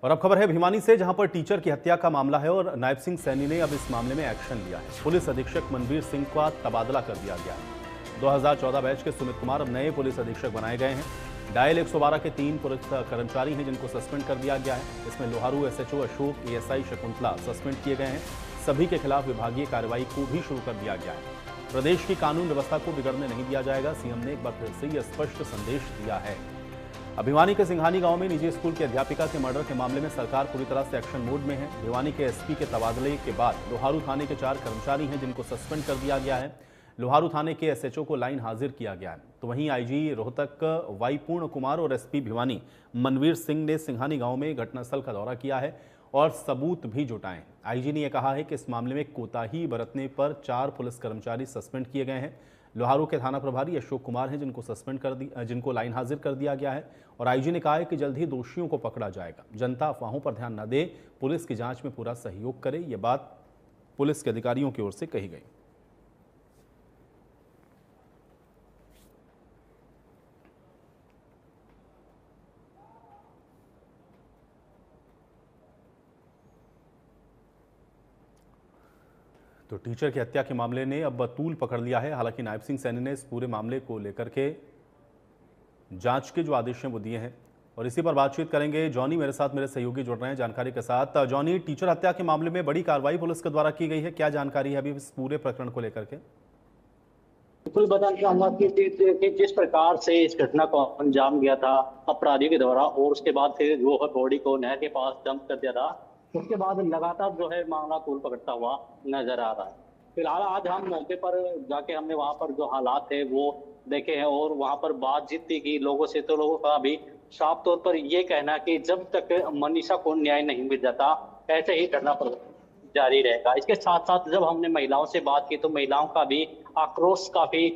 और अब खबर है भिवानी से, जहां पर टीचर की हत्या का मामला है और नायब सिंह सैनी ने अब इस मामले में एक्शन लिया है। पुलिस अधीक्षक मनवीर सिंह का तबादला कर दिया गया है। 2014 बैच के सुमित कुमार अब नए पुलिस अधीक्षक बनाए गए हैं। डायल 112 के 3 पुलिस कर्मचारी हैं जिनको सस्पेंड कर दिया गया है। इसमें Loharu SHO Ashok, ASI Shakuntala suspend किए गए हैं। सभी के खिलाफ विभागीय कार्रवाई को भी शुरू कर दिया गया है। प्रदेश की कानून व्यवस्था को बिगड़ने नहीं दिया जाएगा, सीएम ने एक बार फिर से यह स्पष्ट संदेश दिया है। भिवानी के सिंघानी गांव में निजी स्कूल की अध्यापिका के मर्डर के मामले में सरकार पूरी तरह से एक्शन मोड में है। भिवानी के एसपी के तबादले के बाद लोहारू थाने के 4 कर्मचारी हैं जिनको सस्पेंड कर दिया गया है। लोहारू थाने के एसएचओ को लाइन हाजिर किया गया है। तो वहीं आईजी रोहतक वाई पूर्ण कुमार और एसपी भिवानी मनवीर सिंह ने सिंघानी गांव में घटनास्थल का दौरा किया है और सबूत भी जुटाए। आईजी ने यह कहा है कि इस मामले में कोताही बरतने पर 4 पुलिस कर्मचारी सस्पेंड किए गए हैं। लोहारू के थाना प्रभारी अशोक कुमार हैं जिनको लाइन हाजिर कर दिया गया है। और आईजी ने कहा है कि जल्द ही दोषियों को पकड़ा जाएगा। जनता अफवाहों पर ध्यान न दे, पुलिस की जांच में पूरा सहयोग करे, यह बात पुलिस के अधिकारियों की ओर से कही गई। तो टीचर की हत्या के मामले ने अब तूल पकड़ लिया है। हालांकि नायब सिंह सैनी ने इस पूरे मामले को लेकर के जांच के जो आदेश हैं वो दिए हैं और इसी पर बातचीत करेंगे। जॉनी मेरे साथ, मेरे सहयोगी जुड़ रहे हैं जानकारी के साथ। जॉनी, टीचर हत्या के मामले में बड़ी कार्रवाई पुलिस के द्वारा की गई है, क्या जानकारी है अभी इस पूरे प्रकरण को लेकर के? बिल्कुल बताना चाहूंगा कि जिस प्रकार से इस घटना को अंजाम दिया था अपराधियों के द्वारा और उसके बाद फिर जो है बॉडी को नहर के पास डंप कर दिया था, उसके बाद लगातार जो है मामला तूल पकड़ता हुआ नजर आ रहा है। फिलहाल आज हम मौके पर जाके हमने वहां पर जो हालात है वो देखे हैं और वहां पर बातचीत की लोगों से। तो लोगों का भी साफ तौर पर ये कहना कि जब तक मनीषा को न्याय नहीं मिल जाता ऐसे ही धरना जारी रहेगा। इसके साथ साथ जब हमने महिलाओं से बात की तो महिलाओं का भी आक्रोश काफी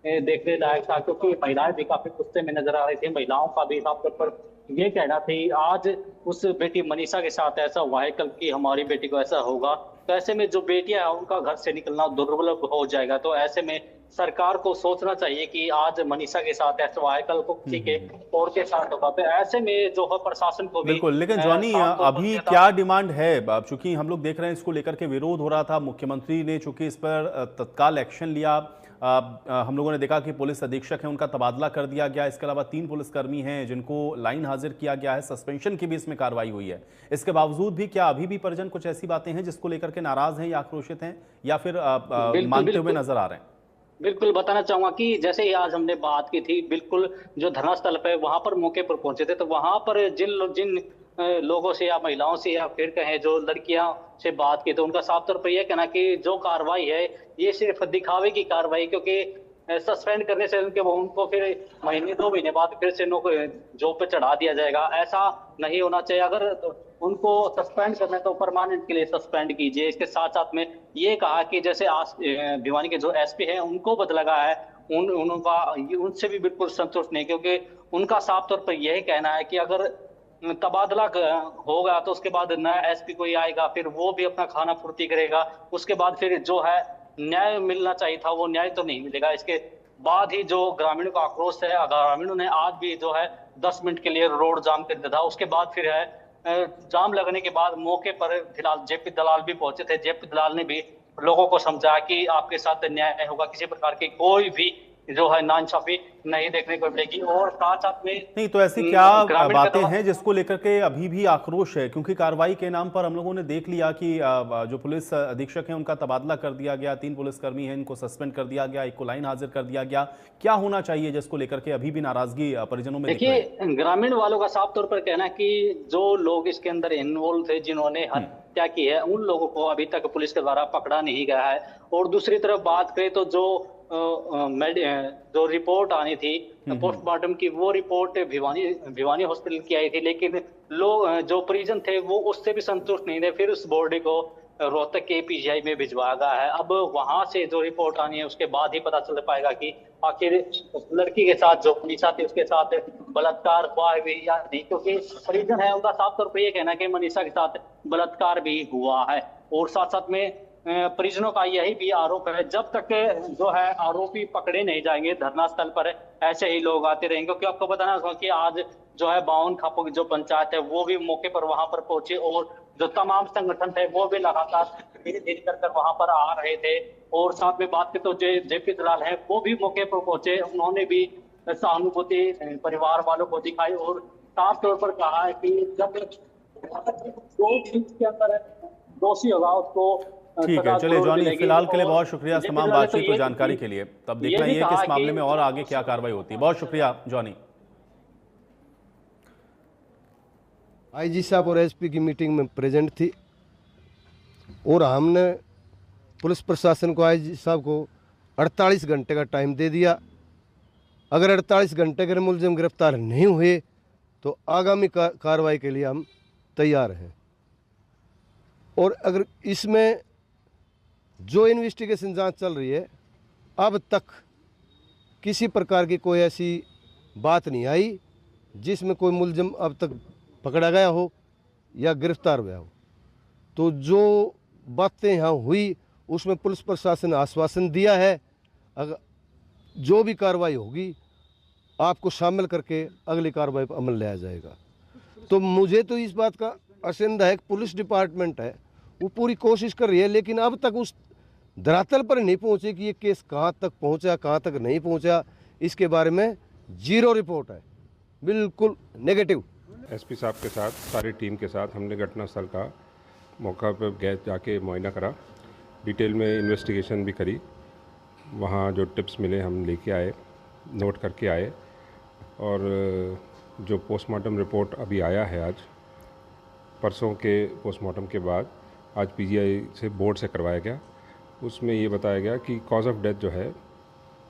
देखने लायक था, क्योंकि महिलाएं भी काफी गुस्से में नजर आ रही थी। महिलाओं का भी साफ तौर पर ये कहना थी आज उस बेटी मनीषा के साथ ऐसा हुआ है, कल की हमारी बेटी को ऐसा होगा। तो ऐसे में जो बेटियां हैं उनका घर से निकलना दुर्लभ हो जाएगा। तो ऐसे में सरकार को सोचना चाहिए कि आज मनीषा के साथ ऐसा हुआ है, कल को किसी के और के साथ होगा। तो ऐसे में जो है प्रशासन को भी बिल्कुल, लेकिन जॉनी अभी क्या डिमांड है? चूंकि हम लोग देख रहे हैं इसको लेकर के विरोध हो रहा था, मुख्यमंत्री ने चूंकि इस पर तत्काल एक्शन लिया। हम लोगों ने देखा कि पुलिस अधीक्षक है उनका तबादला कर दिया गया। इसके अलावा 3 पुलिसकर्मी हैं जिनको लाइन हाजिर किया गया है। सस्पेंशन की भी इसमें कार्रवाई हुई है। इसके बावजूद भी क्या अभी भी परिजन कुछ ऐसी बातें हैं जिसको लेकर के नाराज हैं या आक्रोशित हैं या फिर मानते हुए नजर आ रहे हैं? बिल्कुल बताना चाहूंगा कि जैसे ही आज हमने बात की थी, बिल्कुल जो धरनास्थल पे वहां पर मौके पर पहुंचे थे, तो वहां पर जिन लोगों से या महिलाओं से या फिर कहें जो लड़कियां से बात की, तो उनका साफ तौर पर यह कहना कि जो कार्रवाई है ये सिर्फ दिखावे की कार्रवाई, क्योंकि सस्पेंड करने से उनको फिर महीने 2 महीने बाद फिर से जॉब पे चढ़ा दिया जाएगा। ऐसा नहीं होना चाहिए। अगर उनको सस्पेंड करना है तो परमानेंट के लिए सस्पेंड कीजिए। इसके साथ साथ में ये कहा कि जैसे आज भिवानी के जो एसपी हैं उनको बदला गया है, उनसे भी बिल्कुल संतुष्ट नहीं, क्योंकि उनका साफ तौर पर यही कहना है कि अगर तबादला होगा तो उसके बाद नया एसपी कोई आएगा, फिर वो भी अपना खाना पूर्ति करेगा। उसके बाद फिर जो है न्याय मिलना चाहिए था वो न्याय तो नहीं मिलेगा। इसके बाद ही जो ग्रामीणों का आक्रोश है, ग्रामीणों ने आज भी जो है 10 मिनट के लिए रोड जाम कर दिया था। उसके बाद फिर है जाम लगने के बाद मौके पर फिलहाल जेपी दलाल भी पहुंचे थे। जेपी दलाल ने भी लोगों को समझाया कि आपके साथ न्याय होगा, किसी प्रकार की कोई भी जो है नाइंसाफी नहीं देखने को मिलेगी। और साथ साथ में नहीं तो ऐसी क्या बातें हैं जिसको लेकर के अभी भी आक्रोश है? क्योंकि कार्रवाई के नाम पर हम लोगों ने देख लिया कि जो पुलिस अधीक्षक हैं उनका तबादला कर दिया गया, 3 पुलिसकर्मी हैं इनको सस्पेंड कर दिया गया, 1 को लाइन हाजिर कर दिया गया। क्या होना चाहिए जिसको लेकर के अभी भी नाराजगी परिजनों में? देखिए, ग्रामीण वालों का साफ तौर पर कहना है कि जो लोग इसके अंदर इन्वॉल्व थे, जिन्होंने हत्या की है, उन लोगों को अभी तक पुलिस के द्वारा पकड़ा नहीं गया है। और दूसरी तरफ बात करें तो जो रिपोर्ट आनी थी पोस्टमार्टम की, वो रिपोर्ट भिवानी हॉस्पिटल की आई थी, लेकिन लोग जो परिजन थे वो उससे भी संतुष्ट नहीं थे। फिर उस बॉडी को रोहतक के पीजीआई में भिजवाया गया है। अब वहां से जो रिपोर्ट आनी है उसके बाद ही पता चल पाएगा कि आखिर उस लड़की के साथ जो मनीषा थी उसके साथ बलात्कार हुआ है या नहीं, क्योंकि परिजन है उनका साफ तौर पर यह कहना है कि मनीषा के साथ बलात्कार भी हुआ है। और साथ साथ में परिजनों का यही भी आरोप है, जब तक जो है आरोपी पकड़े नहीं जाएंगे धरना स्थल पर ऐसे ही लोग आते रहेंगे। क्योंकि आपको बताना होगा कि आज जो है 52 खापों की जो पंचायत है वो भी मौके पर वहां पर पहुंचे, और जो तमाम संगठन थे वो भी लगातार धीरे धीरे कर वहां पर आ रहे थे। और साथ में बात की तो जेपी दलाल है वो भी मौके पर पहुंचे, उन्होंने भी सहानुभूति परिवार वालों को दिखाई और साफ तौर पर कहा है कि जब जो भी इसके अंदर दोषी होगा उसको ठीक है, चलिए जॉनी, फिलहाल के लिए बहुत शुक्रिया तमाम बातचीत और जानकारी के लिए। तब देखना ही है कि इस मामले में और आगे क्या कार्रवाई होती है। बहुत शुक्रिया जॉनी। आईजी साहब और एसपी की मीटिंग में प्रेजेंट थी और हमने पुलिस प्रशासन को, आईजी साहब को 48 घंटे का टाइम दे दिया। अगर 48 घंटे के मुलजिम गिरफ्तार नहीं हुए तो आगामी कार्रवाई के लिए हम तैयार हैं। और अगर इसमें जो इन्वेस्टिगेशन जांच चल रही है, अब तक किसी प्रकार की कोई ऐसी बात नहीं आई जिसमें कोई मुलजिम अब तक पकड़ा गया हो या गिरफ्तार हुआ हो। तो जो बातें यहाँ हुई उसमें पुलिस प्रशासन ने आश्वासन दिया है, अगर जो भी कार्रवाई होगी आपको शामिल करके अगली कार्रवाई पर अमल लिया जाएगा। तो मुझे तो इस बात का आशंका है कि पुलिस डिपार्टमेंट है वो पूरी कोशिश कर रही है, लेकिन अब तक उस धरातल पर नहीं पहुंचे कि ये केस कहाँ तक पहुंचा, कहाँ तक नहीं पहुंचा, इसके बारे में जीरो रिपोर्ट है, बिल्कुल नेगेटिव। एसपी साहब के साथ, सारी टीम के साथ हमने घटनास्थल का मौका पर गए, जाके मुआयना करा, डिटेल में इन्वेस्टिगेशन भी करी। वहाँ जो टिप्स मिले हम लेके आए, नोट करके आए, और जो पोस्टमार्टम रिपोर्ट अभी आया है आज, परसों के पोस्टमार्टम के बाद आज पीजीआई से बोर्ड से करवाया गया। उसमें ये बताया गया कि कॉज ऑफ डेथ जो है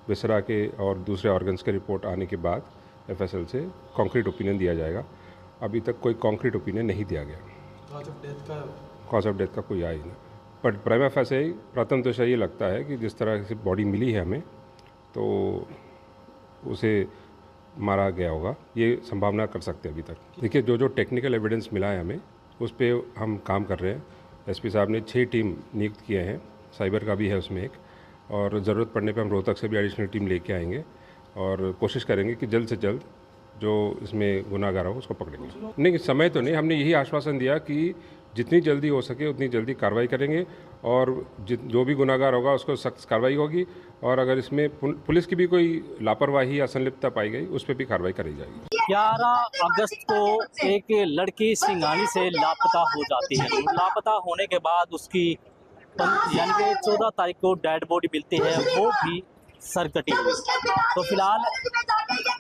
विसरा के और दूसरे ऑर्गन्स के रिपोर्ट आने के बाद एफएसएल से कॉन्क्रीट ओपिनियन दिया जाएगा। अभी तक कोई कॉन्क्रीट ओपिनियन नहीं दिया गया। कॉज ऑफ डेथ का कोई आया ही नहीं, बट प्राइमा फेसे प्रथम दृष्टया ये लगता है कि जिस तरह से बॉडी मिली है हमें, तो उसे मारा गया होगा, ये संभावना कर सकते हैं अभी तक। देखिए, जो जो टेक्निकल एविडेंस मिला है हमें, उस पर हम काम कर रहे हैं। एसपी साहब ने 6 टीम नियुक्त किए हैं, साइबर का भी है उसमें एक, और ज़रूरत पड़ने पर हम रोहतक से भी एडिशनल टीम लेके आएंगे और कोशिश करेंगे कि जल्द से जल्द जो इसमें गुनाहगार हो उसको पकड़ेंगे। नहीं, समय तो नहीं, हमने यही आश्वासन दिया कि जितनी जल्दी हो सके उतनी जल्दी कार्रवाई करेंगे, और जो भी गुनाहगार होगा उसको सख्त कार्रवाई होगी, और अगर इसमें पुलिस की भी कोई लापरवाही या संलिप्तता पाई गई उस पर भी कार्रवाई करी जाएगी। 11 अगस्त को एक लड़की सिंगानी से लापता हो जाती है। लापता होने के बाद उसकी यानी कि 14 तारीख को डेड बॉडी मिलती है, वो भी सर कटी हुई। तो फिलहाल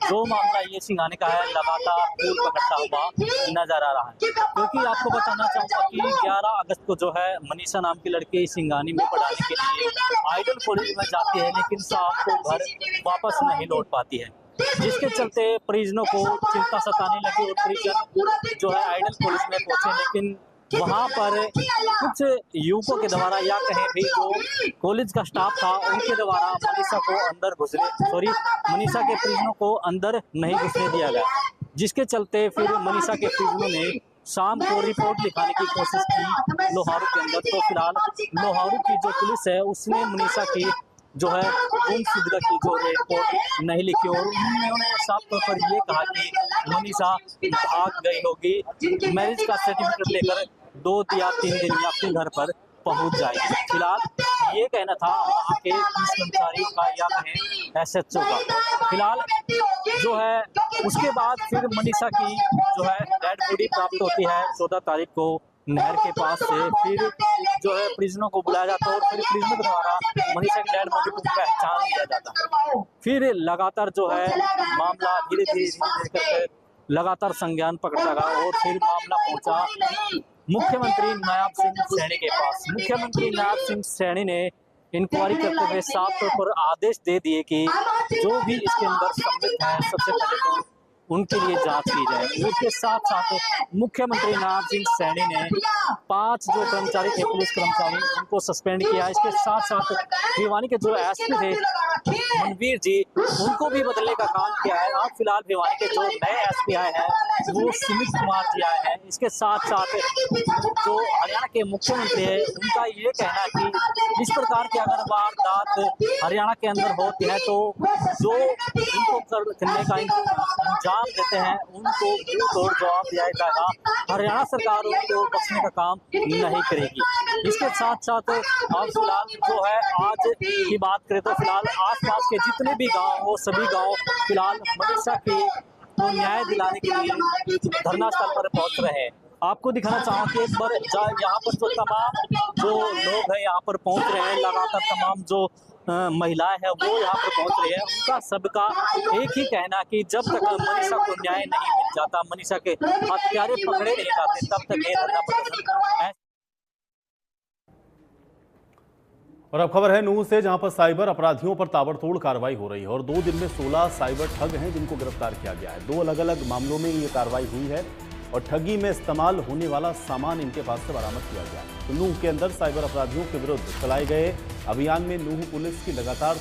जो मामला ये सिंगाने का है लगातार फूल पकड़ता हुआ नजर आ रहा है, क्योंकि आपको बताना चाहूँगा कि 11 अगस्त को जो है मनीषा नाम की लड़की सिंगानी में पढ़ाने के लिए आइडल कॉलेज में जाती है, लेकिन शाम को घर वापस नहीं लौट पाती है, जिसके चलते परिजनों को चिंता सताने लगी और परिजन जो है आइडल कॉलेज में पहुंचे, लेकिन वहाँ पर कुछ युवकों के द्वारा या कहें भी जो कॉलेज का स्टाफ था उनके द्वारा मनीषा के परिजनों को अंदर नहीं घुसने दिया गया, जिसके चलते फिर मनीषा के परिजनों ने शाम को रिपोर्ट लिखाने की कोशिश की लोहारू के अंदर। तो फिलहाल लोहारू की जो पुलिस है उसने मनीषा की जो है गुमशुदगी की जो रिपोर्ट नहीं लिखी, और उन्होंने साफ तौर पर ये कहा कि मनीषा भाग गई होगी, मैरिज का सर्टिफिकेट लेकर 2 या 3 दिन में अपने घर पर पहुंच जाएगी। फिलहाल ये कहना था वहाँ के पुलिस कर्मचारी का या कहें SHO का। फिलहाल जो है उसके बाद फिर मनीषा की जो है डेड बॉडी प्राप्त होती है 14 तारीख को नहर के पास से। फिर जो है परिजनों को बुलाया जाता है और फिर परिजनों के द्वारा मनीषा की डेड बॉडी को पहचान लिया जाता है। फिर लगातार जो है मामला धीरे धीरे करके लगातार संज्ञान पकड़ता गया और फिर मामला पहुंचा मुख्यमंत्री नायब सिंह सैनी के पास। मुख्यमंत्री नायब सिंह सैनी ने इंक्वायरी करते हुए साफ तौर पर आदेश दे दिए कि जो भी इसके अंदर सम्मिलित है सबसे पहले तो उनके लिए जांच की जाए। उसके साथ साथ मुख्यमंत्री नायब सिंह सैनी ने 5 जो कर्मचारी थे पुलिस कर्मचारी उनको सस्पेंड किया। इसके साथ साथ भिवानी के जो एसपी थे मनवीर जी उनको भी बदलने का काम किया है। अब फिलहाल भिवानी के जो नए एसपी आए हैं वो सुमित कुमार जी आए हैं। इसके साथ साथ जो हरियाणा के मुख्यमंत्री है उनका ये कहना है कि इस प्रकार की अगर वारदात हरियाणा के अंदर होती है तो जो इनको करने का अंजाम देते हैं उनको तोड़ जवाब दिया जाएगा। हरियाणा सरकार उनको बख्शने का काम नहीं करेगी। इसके साथ साथ अब फिलहाल जो है आज की बात करें तो फिलहाल आसपास के जितने भी गांव वो सभी गांव फिलहाल मनीषा के न्याय दिलाने के लिए धरना स्थल पर पहुंच रहे हैं। आपको दिखाना चाहूँ कि एक बार यहाँ पर जो तमाम जो लोग हैं यहाँ पर पहुंच रहे हैं, लगातार तमाम जो महिलाएं हैं वो यहाँ पर पहुंच रही है। उनका सबका एक ही कहना कि जब तक मनीषा को न्याय नहीं मिल जाता, मनीषा के हत्यारे पकड़े नहीं जाते, तब तक ये धरना प्रदर्शन। और अब खबर है नूंह से, जहां पर साइबर अपराधियों पर ताबड़तोड़ कार्रवाई हो रही है और 2 दिन में 16 साइबर ठग हैं जिनको गिरफ्तार किया गया है। 2 अलग अलग मामलों में ये कार्रवाई हुई है और ठगी में इस्तेमाल होने वाला सामान इनके पास से बरामद किया गया है। तो नूंह के अंदर साइबर अपराधियों के विरुद्ध चलाए गए अभियान में नूंह पुलिस की लगातार